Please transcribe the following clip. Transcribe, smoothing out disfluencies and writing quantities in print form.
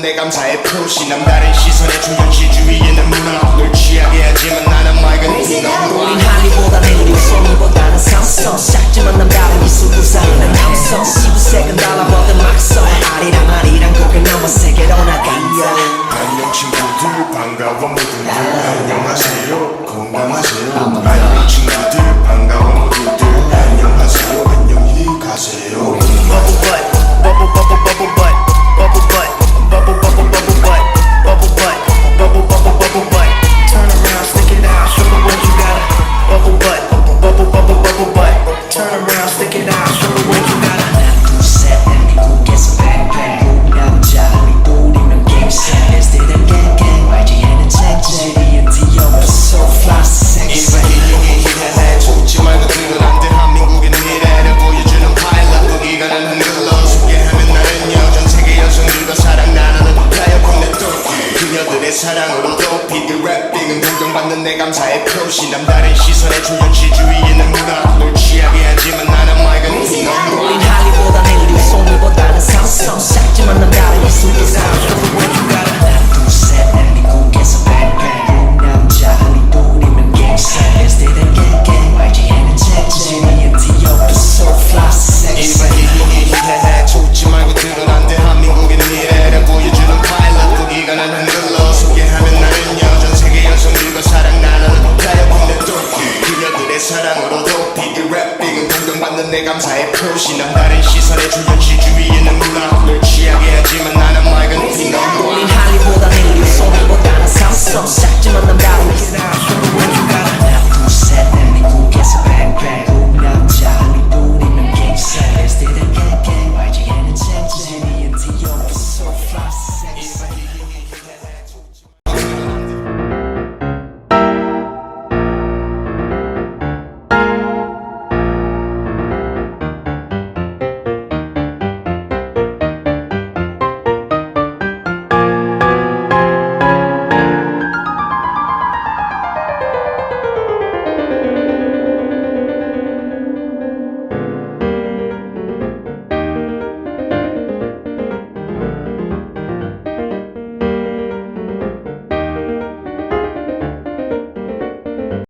내 감사의 표시 남다른 시선에 중요시주의에는 문화 널 취하게 하지만 나는 맑은 우린 할리보다 내리 소미보다는 상성 작지만 남다른 기술 구사하는 남성 시부색은 달라버든 막성 아리랑 고개 넘어 세계로 나가 안녕 친구들 반가워 모두들 안녕하세요 건강하세요 안녕 친구들 반가워 모두들 안녕하세요 안녕히 가세요 Bubble butt, bubble bubble bubble butt, bubble butt, bubble bubble bubble butt, bubble butt, bubble bubble bubble butt. Turn around, stick it out, show me what you got. Bubble butt, bubble bubble bubble butt. Turn around, stick it out, show me what you got. 하나 둘 셋, 미국에서 뱅뱅 남자 우리 둘이면 game set. Let's do it again, gang. YGN은 쟁쟁, D&D요, so fly, sexy. 이래 좋지 말고 들은 안 대한민국의 미래를 보여주는 파일럿 거기가 난 흔들러 소개하면 나는 여전 세계 여성들과 사랑 나누는 타협한 내 똘끼 그녀들의 사랑으로 높이 그 랩핑은 공정받는 내 감사의 표시 남다른 시선에 중요시주의에는 문화 널 취하게 하지만 나는 맑은 우린 할리보다 내리 소미보다는 상성 작지만 남다른 기술 구사 하나 둘 셋 미국에서 뱅뱅 남자 우리 둘이면 game set Let's do it again gang YGN은 쟁쟁 D&D요 so fly sexy 이래 좋지 말고 들은 안 대한민국의 미래를 보여주는 파일럿 거기가 난 흔들러 소개하면 나는 여전 세계 여성들과 사랑 나누는 타협한 내 똘끼 그녀들의 사랑으로 높이 그 랩핑은 공정받는 내 감사의 표시 남다른 시선에 중요시주의에는 문화 널 취하게 하지만 나는 맑은 우린 할리보다 내리 소미보다는 상성 작지만 남다른 기술 하나 둘 셋 미국에서 뱅뱅